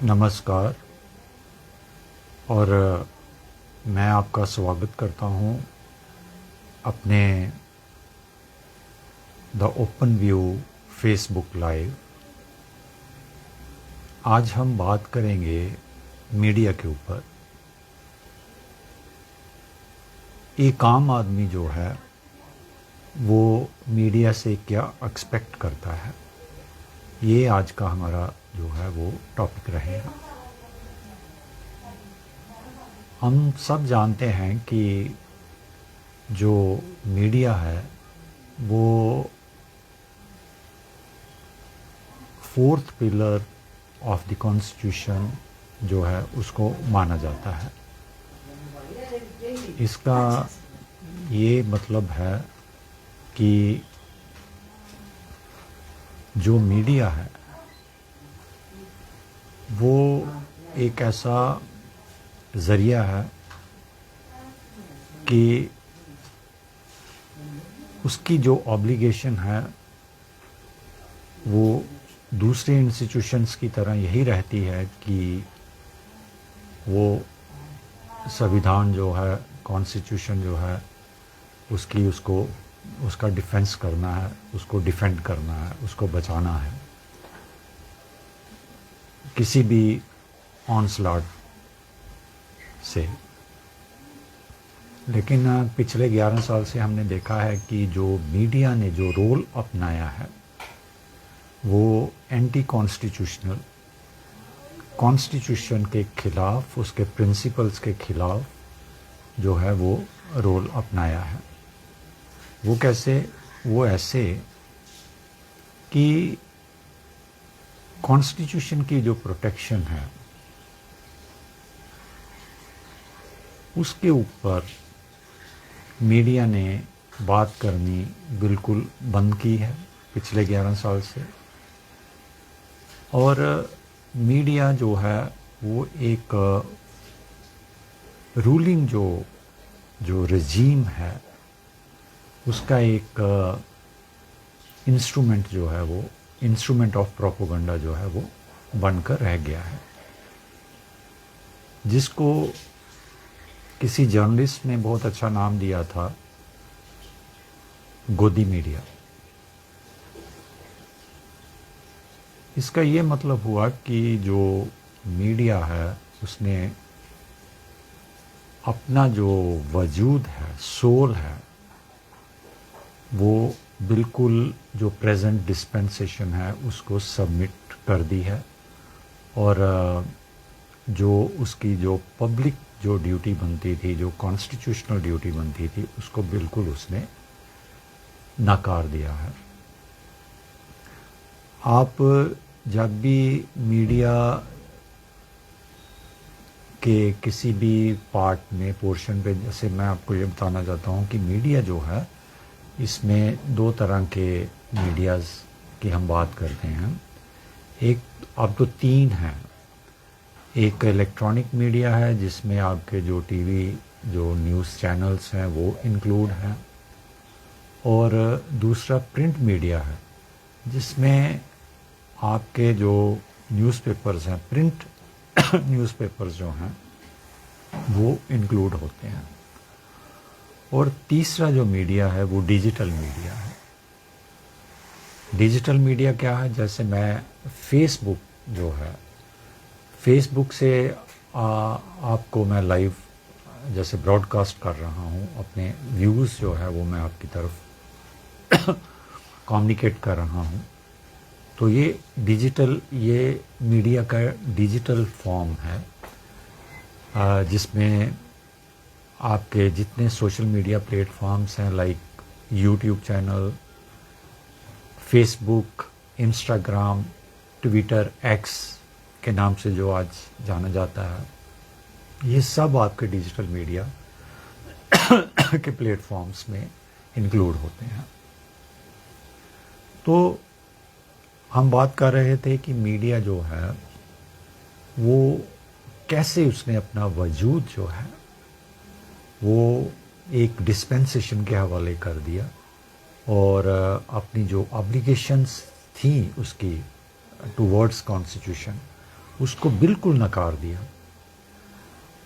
नमस्कार और मैं आपका स्वागत करता हूं अपने the open view Facebook live. आज हम बात करेंगे मीडिया के ऊपर। एक आम आदमी जो है वो मीडिया से क्या एक्सपेक्ट करता है, ये आज का हमारा जो है वो टॉपिक रहेगा। हम सब जानते हैं कि जो मीडिया है वो fourth pillar of the constitution जो है उसको माना जाता है। इसका ये मतलब है कि जो मीडिया है वो एक ऐसा ज़रिया है कि उसकी जो ऑब्लिगेशन है वो दूसरे इंस्टीट्यूशंस की तरह यही रहती है कि वो संविधान जो है, कॉन्स्टिट्यूशन जो है उसका डिफेंस करना है, उसको डिफेंड करना है, उसको बचाना है किसी भी ऑनस्लॉट से। लेकिन पिछले 11 साल से हमने देखा है कि जो मीडिया ने जो रोल अपनाया है वो एंटी कॉन्स्टिट्यूशनल, कॉन्स्टिट्यूशन के खिलाफ, उसके प्रिंसिपल्स के खिलाफ जो है वो रोल अपनाया है। वो कैसे? वो ऐसे कि कॉन्स्टिट्यूशन की जो प्रोटेक्शन है उसके ऊपर मीडिया ने बात करनी बिल्कुल बंद की है पिछले 11 साल से। और मीडिया जो है वो एक रूलिंग जो रजीम है उसका एक इंस्ट्रूमेंट जो है वो इंस्ट्रूमेंट ऑफ प्रोपेगेंडा जो है वो बनकर रह गया है, जिसको किसी जर्नलिस्ट ने बहुत अच्छा नाम दिया था, गोदी मीडिया। इसका ये मतलब हुआ कि जो मीडिया है उसने अपना जो वजूद है, सोल है, वो बिल्कुल जो प्रेजेंट डिस्पेंसेशन है उसको सबमिट कर दी है। और जो उसकी जो पब्लिक जो ड्यूटी बनती थी, जो कॉन्स्टिट्यूशनल ड्यूटी बनती थी, उसको बिल्कुल उसने नकार दिया है। आप जब भी मीडिया के किसी भी पार्ट में, पोर्शन पे, जैसे मैं आपको ये बताना चाहता हूँ कि मीडिया जो है इसमें दो तरह के मीडियाज़ की हम बात करते हैं। एक, अब तो तीन हैं। एक इलेक्ट्रॉनिक मीडिया है जिसमें आपके जो टीवी, जो न्यूज़ चैनल्स हैं वो इंक्लूड हैं। और दूसरा प्रिंट मीडिया है जिसमें आपके जो न्यूज़पेपर्स हैं, प्रिंट न्यूज़पेपर्स जो हैं वो इंक्लूड होते हैं। और तीसरा जो मीडिया है वो डिजिटल मीडिया है। डिजिटल मीडिया क्या है? जैसे मैं फेसबुक जो है, फेसबुक से आपको मैं लाइव जैसे ब्रॉडकास्ट कर रहा हूँ, अपने व्यूज़ जो है वो मैं आपकी तरफ कम्युनिकेट कर रहा हूँ। तो ये डिजिटल, ये मीडिया का डिजिटल फॉर्म है जिसमें आपके जितने सोशल मीडिया प्लेटफॉर्म्स हैं, like YouTube channel, Facebook, Instagram, Twitter, x के नाम से जो आज जाना जाता है, ये सब आपके डिजिटल मीडिया के प्लेटफॉर्म्स में इंक्लूड होते हैं। तो हम बात कर रहे थे कि मीडिया जो है वो कैसे उसने अपना वजूद जो है वो एक डिस्पेंसेशन के हवाले कर दिया और अपनी जो ऑब्लिगेशंस थी उसकी टुवर्ड्स कॉन्स्टिट्यूशन उसको बिल्कुल नकार दिया।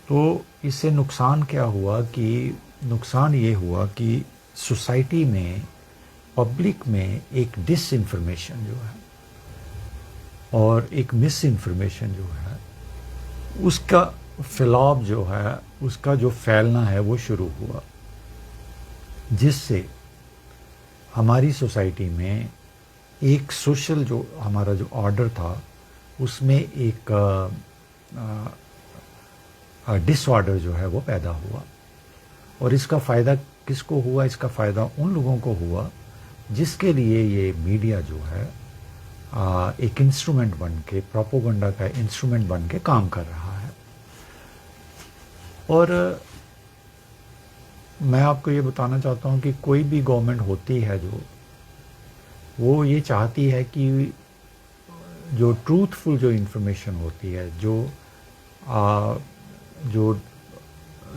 तो इससे नुकसान क्या हुआ कि नुकसान ये हुआ कि सोसाइटी में, पब्लिक में एक डिस इन्फॉर्मेशन जो है और एक मिस इन्फॉर्मेशन जो है, उसका फैलाव जो है, उसका जो फैलना है वो शुरू हुआ, जिससे हमारी सोसाइटी में एक सोशल जो हमारा जो ऑर्डर था उसमें एक डिसऑर्डर जो है वो पैदा हुआ। और इसका फ़ायदा किसको हुआ? इसका फ़ायदा उन लोगों को हुआ जिसके लिए ये मीडिया जो है एक इंस्ट्रूमेंट बन के, प्रोपोगंडा का इंस्ट्रूमेंट बन के काम कर रहा है। और मैं आपको ये बताना चाहता हूँ कि कोई भी गवर्नमेंट होती है जो, वो ये चाहती है कि जो ट्रूथफुल जो इन्फॉर्मेशन होती है, जो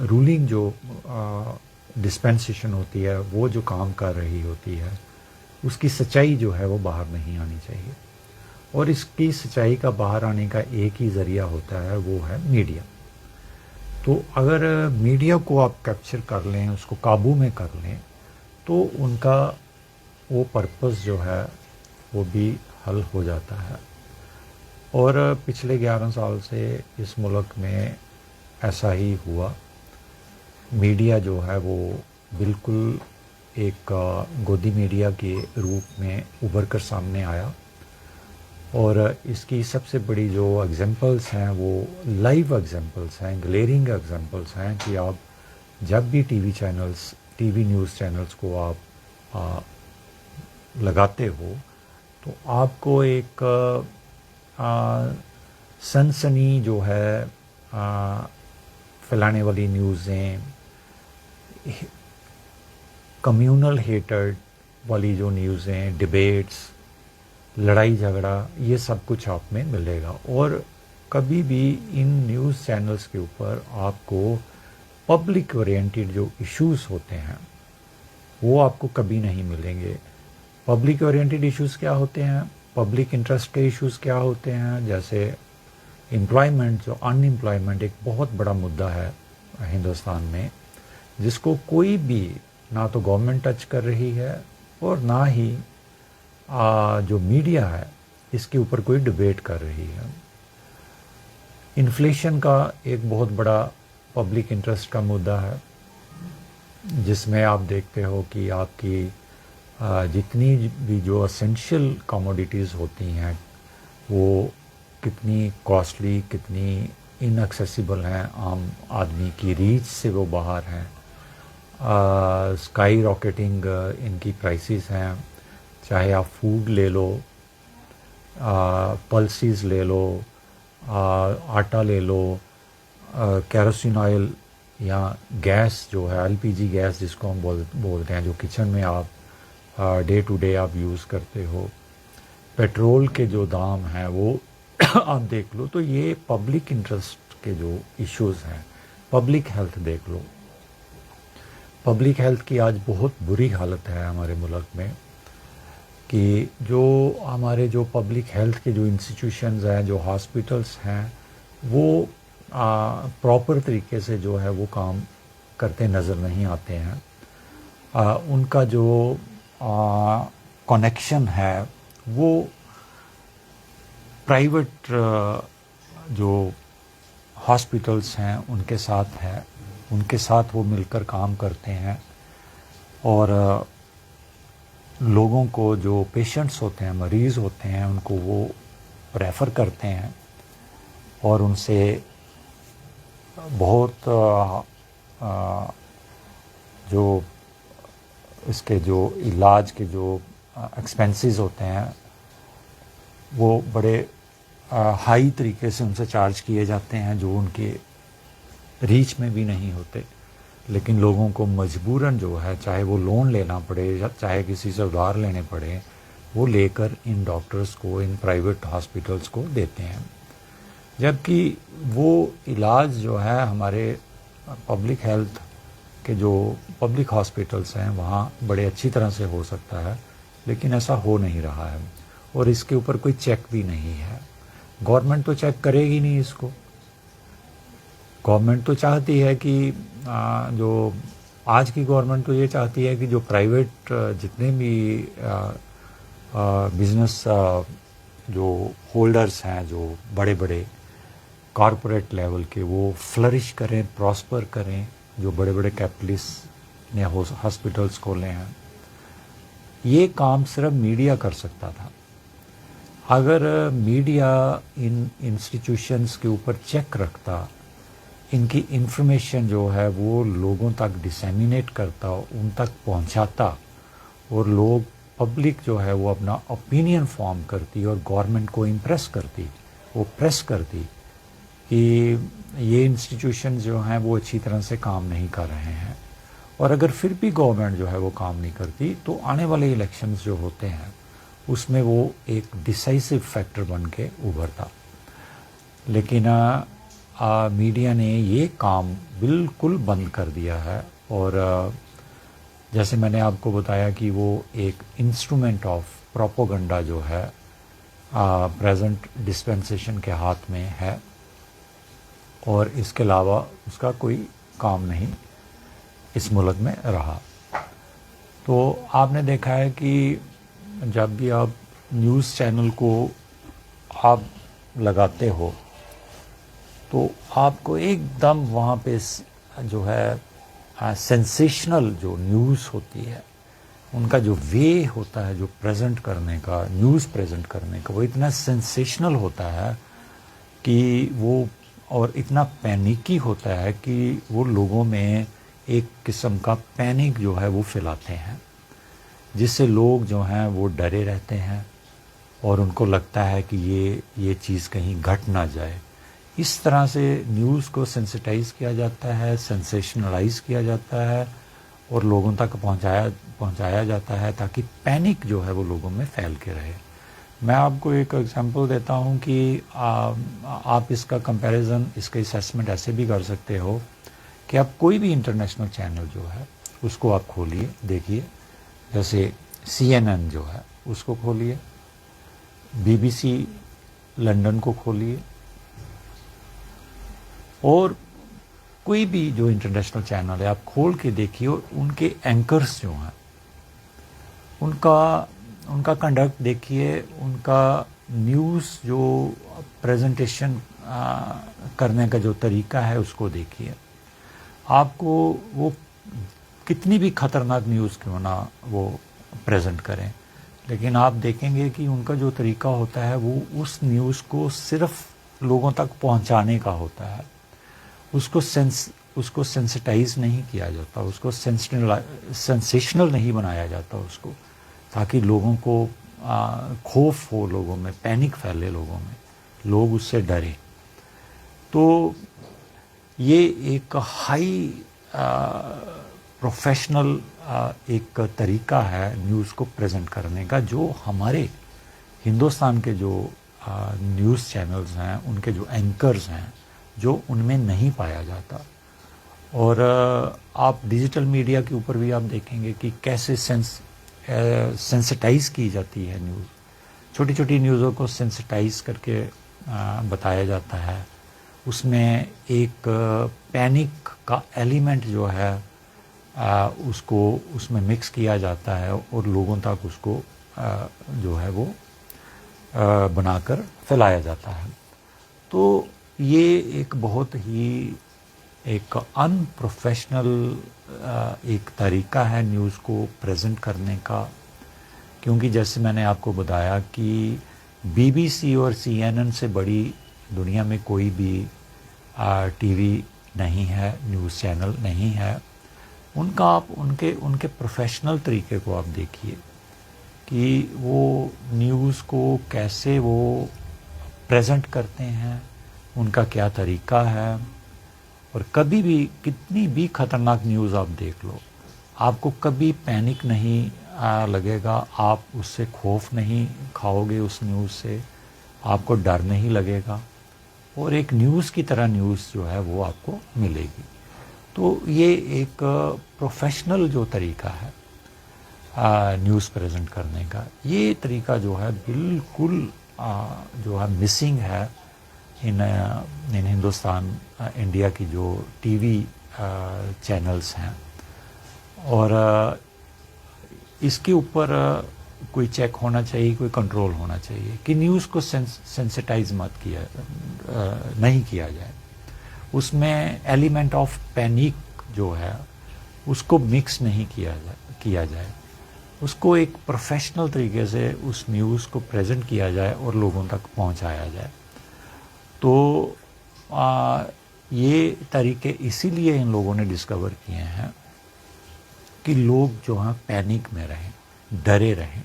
रूलिंग जो डिस्पेंसेशन होती है, वो जो काम कर रही होती है, उसकी सच्चाई जो है वो बाहर नहीं आनी चाहिए। और इसकी सच्चाई का बाहर आने का एक ही ज़रिया होता है, वो है मीडिया। तो अगर मीडिया को आप कैप्चर कर लें, उसको काबू में कर लें, तो उनका वो पर्पस जो है वो भी हल हो जाता है। और पिछले 11 साल से इस मुल्क में ऐसा ही हुआ। मीडिया जो है वो बिल्कुल एक गोदी मीडिया के रूप में उभर कर सामने आया। और इसकी सबसे बड़ी जो एग्जांपल्स हैं वो लाइव एग्जांपल्स हैं, ग्लेरिंग एग्जांपल्स हैं कि आप जब भी टीवी न्यूज़ चैनल्स को आप लगाते हो तो आपको एक सनसनी जो है फैलाने वाली न्यूज़ें, कम्युनल हेटर्ड वाली जो न्यूज़ें, डिबेट्स, लड़ाई झगड़ा, ये सब कुछ आप में मिलेगा। और कभी भी इन न्यूज़ चैनल्स के ऊपर आपको पब्लिक ओरिएंटेड जो इश्यूज़ होते हैं वो आपको कभी नहीं मिलेंगे। पब्लिक ओरिएंटेड इश्यूज़ क्या होते हैं? पब्लिक इंटरेस्ट के इश्यूज़ क्या होते हैं? जैसे एम्प्लॉयमेंट, जो अनएम्प्लॉयमेंट एक बहुत बड़ा मुद्दा है हिंदुस्तान में, जिसको कोई भी, ना तो गवर्नमेंट टच कर रही है और ना ही जो मीडिया है इसके ऊपर कोई डिबेट कर रही है। इन्फ्लेशन का एक बहुत बड़ा पब्लिक इंटरेस्ट का मुद्दा है, जिसमें आप देखते हो कि आपकी जितनी भी जो एसेंशियल कमोडिटीज़ होती हैं वो कितनी कॉस्टली, कितनी इनएक्सेसिबल हैं, आम आदमी की रीच से वो बाहर हैं। स्काई रॉकेटिंग इनकी प्राइसेस हैं, चाहे आप फूड ले लो, पल्सीज ले लो, आटा ले लो, केरोसिन ऑयल या गैस जो है, एलपीजी गैस जिसको हम बोलते हैं, जो किचन में आप डे टू डे आप यूज़ करते हो, पेट्रोल के जो दाम हैं वो आप देख लो। तो ये पब्लिक इंटरेस्ट के जो इश्यूज़ हैं, पब्लिक हेल्थ देख लो, पब्लिक हेल्थ की आज बहुत बुरी हालत है हमारे मुल्क में, कि जो हमारे जो पब्लिक हेल्थ के जो इंस्टीट्यूशंस हैं, जो हॉस्पिटल्स हैं, वो प्रॉपर तरीके से जो है वो काम करते नज़र नहीं आते हैं। उनका जो कनेक्शन है वो प्राइवेट जो हॉस्पिटल्स हैं उनके साथ है, उनके साथ वो मिलकर काम करते हैं। और लोगों को, जो पेशेंट्स होते हैं, मरीज़ होते हैं, उनको वो रेफ़र करते हैं और उनसे बहुत जो इसके जो इलाज के जो एक्सपेंसेस होते हैं वो बड़े हाई तरीके से उनसे चार्ज किए जाते हैं, जो उनके रीच में भी नहीं होते। लेकिन लोगों को मजबूरन जो है, चाहे वो लोन लेना पड़े या चाहे किसी से उधार लेने पड़े, वो लेकर इन डॉक्टर्स को, इन प्राइवेट हॉस्पिटल्स को देते हैं। जबकि वो इलाज जो है हमारे पब्लिक हेल्थ के जो पब्लिक हॉस्पिटल्स हैं वहाँ बड़े अच्छी तरह से हो सकता है, लेकिन ऐसा हो नहीं रहा है और इसके ऊपर कोई चेक भी नहीं है। गवर्नमेंट तो चेक करेगी नहीं इसको। गवर्नमेंट तो चाहती है कि जो आज की गवर्नमेंट तो ये चाहती है कि जो प्राइवेट जितने भी बिजनेस जो होल्डर्स हैं, जो बड़े बड़े कॉरपोरेट लेवल के, वो फ्लरिश करें, प्रॉस्पर करें। जो बड़े बड़े कैपिटलिस्ट ने हॉस्पिटल्स खोले हैं, ये काम सिर्फ मीडिया कर सकता था। अगर मीडिया इन इंस्टीट्यूशंस के ऊपर चेक रखता, इनकी इंफॉर्मेशन जो है वो लोगों तक डिसेमिनेट करता, उन तक पहुंचाता, और लोग पब्लिक जो है वो अपना ओपिनियन फॉर्म करती और गवर्नमेंट को इम्प्रेस करती, वो प्रेस करती कि ये इंस्टीट्यूशन जो हैं वो अच्छी तरह से काम नहीं कर रहे हैं। और अगर फिर भी गवर्नमेंट जो है वो काम नहीं करती, तो आने वाले इलेक्शंस जो होते हैं उसमें वो एक डिसाइसिव फैक्टर बन के उभरता। लेकिन मीडिया ने ये काम बिल्कुल बंद कर दिया है। और जैसे मैंने आपको बताया कि वो एक इंस्ट्रूमेंट ऑफ प्रोपोगंडा जो है प्रेजेंट डिस्पेंसेशन के हाथ में है, और इसके अलावा उसका कोई काम नहीं इस मुल्क में रहा। तो आपने देखा है कि जब भी आप न्यूज़ चैनल को आप लगाते हो तो आपको एकदम वहाँ पे जो है सेंसेशनल जो न्यूज़ होती है, उनका जो वे होता है जो प्रेजेंट करने का, न्यूज़ प्रेजेंट करने का, वो इतना सेंसेशनल होता है कि वो, और इतना पैनिकी होता है कि वो लोगों में एक किस्म का पैनिक जो है वो फैलाते हैं, जिससे लोग जो हैं वो डरे रहते हैं और उनको लगता है कि ये चीज़ कहीं घट ना जाए। इस तरह से न्यूज़ को सेंसिटाइज किया जाता है, सेंसेशनलाइज किया जाता है और लोगों तक पहुंचाया जाता है, ताकि पैनिक जो है वो लोगों में फैल के रहे। मैं आपको एक एग्जांपल देता हूं कि आप इसका कंपैरिजन, इसका असेसमेंट ऐसे भी कर सकते हो कि आप कोई भी इंटरनेशनल चैनल जो है उसको आप खोलिए, देखिए। जैसे CNN जो है उसको खोलिए, BBC लंदन को खोलिए, और कोई भी जो इंटरनेशनल चैनल है आप खोल के देखिए, और उनके एंकर्स जो हैं उनका कंडक्ट देखिए, उनका न्यूज़ जो प्रेजेंटेशन करने का जो तरीका है उसको देखिए। आपको वो कितनी भी ख़तरनाक न्यूज़ क्यों ना वो प्रेजेंट करें, लेकिन आप देखेंगे कि उनका जो तरीका होता है वो उस न्यूज़ को सिर्फ लोगों तक पहुंचाने का होता है। उसको सेंसिटाइज नहीं किया जाता, उसको सेंसेशनल नहीं बनाया जाता उसको, ताकि लोगों को खौफ हो, लोगों में पैनिक फैले, लोगों में लोग उससे डरे। तो ये एक हाई प्रोफेशनल एक तरीका है न्यूज़ को प्रेजेंट करने का, जो हमारे हिंदुस्तान के जो न्यूज़ चैनल्स हैं, उनके जो एंकर्स हैं, जो उनमें नहीं पाया जाता। और आप डिजिटल मीडिया के ऊपर भी आप देखेंगे कि कैसे सेंसिटाइज की जाती है न्यूज़। छोटी छोटी न्यूज़ों को सेंसिटाइज करके बताया जाता है। उसमें एक पैनिक का एलिमेंट जो है उसको उसमें मिक्स किया जाता है, और लोगों तक उसको जो है वो बनाकर फैलाया जाता है। तो ये एक बहुत ही एक अनप्रोफेशनल एक तरीका है न्यूज़ को प्रेजेंट करने का, क्योंकि जैसे मैंने आपको बताया कि BBC और CNN से बड़ी दुनिया में कोई भी टीवी नहीं है, न्यूज़ चैनल नहीं है। उनका आप उनके प्रोफेशनल तरीके को आप देखिए कि वो न्यूज़ को कैसे वो प्रेजेंट करते हैं, उनका क्या तरीका है। और कभी भी कितनी भी ख़तरनाक न्यूज़ आप देख लो, आपको कभी पैनिक नहीं लगेगा, आप उससे खौफ नहीं खाओगे, उस न्यूज़ से आपको डर नहीं लगेगा, और एक न्यूज़ की तरह न्यूज़ जो है वो आपको मिलेगी। तो ये एक प्रोफेशनल जो तरीका है न्यूज़ प्रेजेंट करने का, ये तरीका जो है बिल्कुल जो है मिसिंग है इन हिंदुस्तान इंडिया की जो टीवी चैनल्स हैं, और इसके ऊपर कोई चेक होना चाहिए, कोई कंट्रोल होना चाहिए कि न्यूज़ को सेंसिटाइज मत नहीं किया जाए। उसमें एलिमेंट ऑफ पैनिक जो है उसको मिक्स नहीं किया जाए। उसको एक प्रोफेशनल तरीके से उस न्यूज़ को प्रेजेंट किया जाए और लोगों तक पहुंचाया जाए। तो ये तरीके इसीलिए इन लोगों ने डिस्कवर किए हैं कि लोग जो हैं पैनिक में रहें, डरे रहें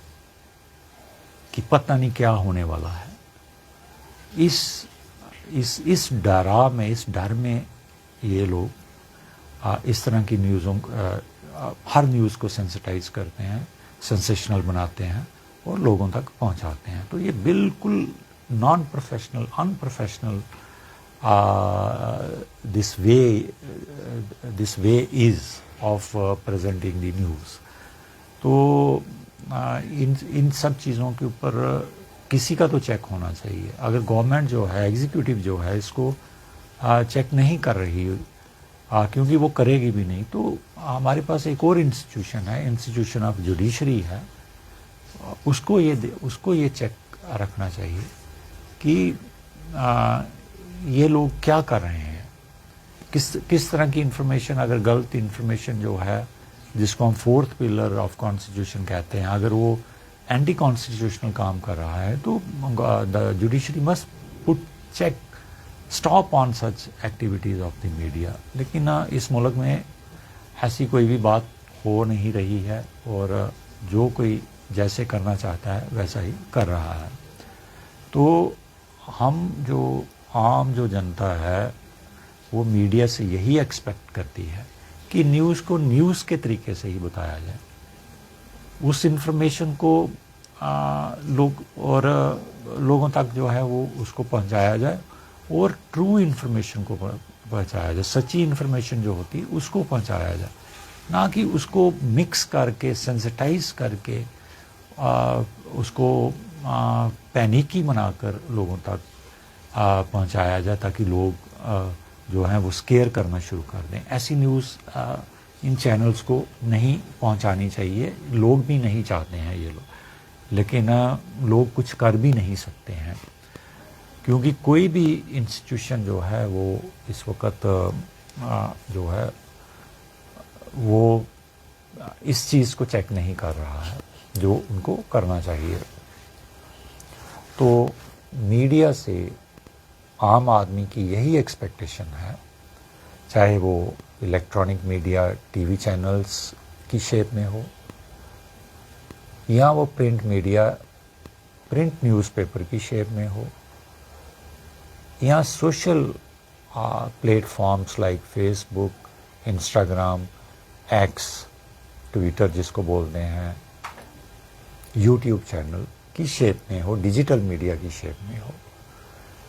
कि पता नहीं क्या होने वाला है। इस डर में ये लोग इस तरह की न्यूज़ों हर न्यूज़ को सेंसिटाइज करते हैं, सेंसेशनल बनाते हैं और लोगों तक पहुंचाते हैं। तो ये बिल्कुल non professional, unprofessional this way is of presenting the news. तो इन सब चीज़ों के ऊपर किसी का तो चेक होना चाहिए। अगर गवर्नमेंट जो है, एग्जीक्यूटिव जो है, इसको चेक नहीं कर रही, क्योंकि वो करेगी भी नहीं, तो हमारे पास एक और इंस्टीट्यूशन है, इंस्टीट्यूशन ऑफ जुडिशरी है, उसको ये चेक रखना चाहिए कि ये लोग क्या कर रहे हैं, किस तरह की इंफॉर्मेशन, अगर गलत इंफॉर्मेशन जो है जिसको हम फोर्थ पिलर ऑफ कॉन्स्टिट्यूशन कहते हैं, अगर वो एंटी कॉन्स्टिट्यूशनल काम कर रहा है तो the judiciary must put check, stop on such activities of the media. लेकिन इस मुल्क में ऐसी कोई भी बात हो नहीं रही है और जो कोई जैसे करना चाहता है वैसा ही कर रहा है। तो हम जो जनता है वो मीडिया से यही एक्सपेक्ट करती है कि न्यूज़ को न्यूज़ के तरीके से ही बताया जाए, उस इंफॉर्मेशन को लोगों तक जो है वो उसको पहुंचाया जाए और ट्रू इन्फॉर्मेशन को पहुंचाया जाए, सच्ची इन्फॉर्मेशन जो होती है उसको पहुंचाया जाए, ना कि उसको मिक्स करके, सेंसिटाइज करके, उसको पैनिकी बनाकर लोगों तक पहुंचाया जाए ताकि लोग जो हैं वो स्केयर करना शुरू कर दें। ऐसी न्यूज़ इन चैनल्स को नहीं पहुंचानी चाहिए। लोग भी नहीं चाहते हैं ये लोग, लेकिन लोग कुछ कर भी नहीं सकते हैं, क्योंकि कोई भी इंस्टीट्यूशन जो है वो इस वक्त जो है वो इस चीज़ को चेक नहीं कर रहा है जो उनको करना चाहिए। तो मीडिया से आम आदमी की यही एक्सपेक्टेशन है, चाहे वो इलेक्ट्रॉनिक मीडिया, टीवी चैनल्स की शेप में हो, या वो प्रिंट मीडिया, प्रिंट न्यूज़पेपर की शेप में हो, या social platforms like Facebook, Instagram, x, Twitter जिसको बोलते हैं, यूट्यूब चैनल की शेप में हो, डिजिटल मीडिया की शेप में हो।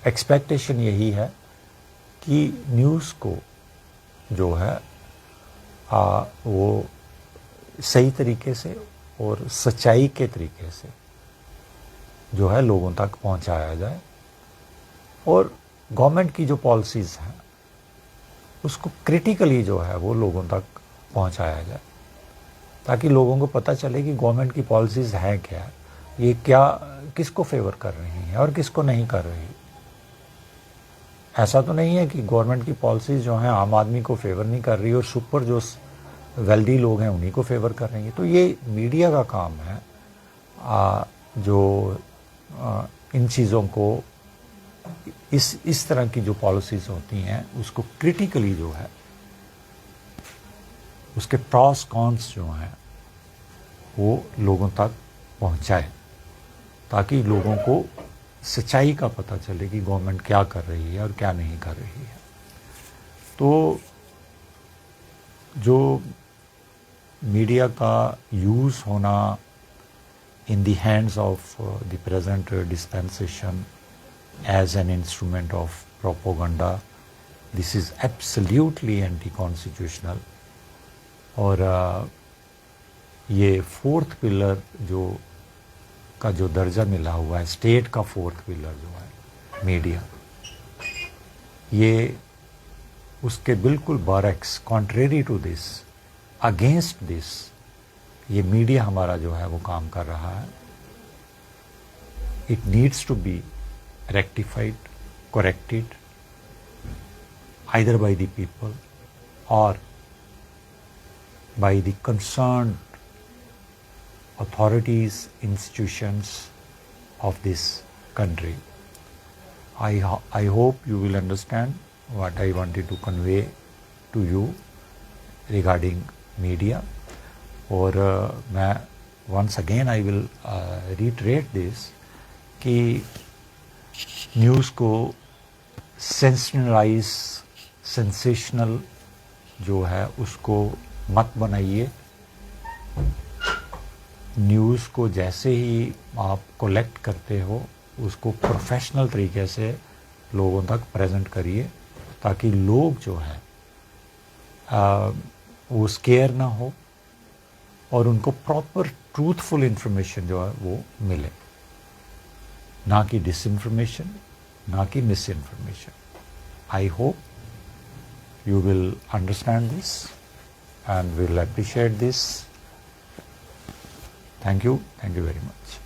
एक्सपेक्टेशन यही है कि न्यूज़ को जो है वो सही तरीके से और सच्चाई के तरीके से जो है लोगों तक पहुंचाया जाए, और गवर्नमेंट की जो पॉलिसीज़ हैं उसको क्रिटिकली जो है वो लोगों तक पहुंचाया जाए, ताकि लोगों को पता चले कि गवर्नमेंट की पॉलिसीज़ हैं क्या, ये क्या, किसको फेवर कर रही हैं और किसको नहीं कर रही। ऐसा तो नहीं है कि गवर्नमेंट की पॉलिसीज़ जो हैं आम आदमी को फेवर नहीं कर रही और सुपर जो वेल्दी लोग हैं उन्हीं को फेवर कर रही हैं। तो ये मीडिया का काम है जो इन चीज़ों को, इस तरह की जो पॉलिसीज़ होती हैं उसको क्रिटिकली जो है उसके प्रॉस कॉन्स जो हैं वो लोगों तक पहुंचाए, ताकि लोगों को सच्चाई का पता चले कि गवर्नमेंट क्या कर रही है और क्या नहीं कर रही है। तो जो मीडिया का यूज़ होना in the hands of the present dispensation as an instrument of propaganda, this is absolutely anti constitutional. और ये फोर्थ पिलर जो का जो दर्जा मिला हुआ है, स्टेट का फोर्थ पिलर जो है मीडिया, ये उसके बिल्कुल बरक्स, contrary to this, against this, ये मीडिया हमारा जो है वो काम कर रहा है. It needs to be rectified, corrected either by the people or by the concerned authorities, institutions of this country. I hope you will understand what I wanted to convey to you regarding media. और मैं once again I will reiterate this कि news को sensational जो है उसको मत बनाइए. News को जैसे ही आप कलेक्ट करते हो उसको प्रोफेशनल तरीके से लोगों तक प्रेजेंट करिए, ताकि लोग जो है वो स्केयर ना हो और उनको प्रॉपर ट्रूथफुल इंफॉर्मेशन जो है वो मिले, ना कि डिसइंफॉर्मेशन, ना कि misinformation. I hope you will understand this and will appreciate this. Thank you very much.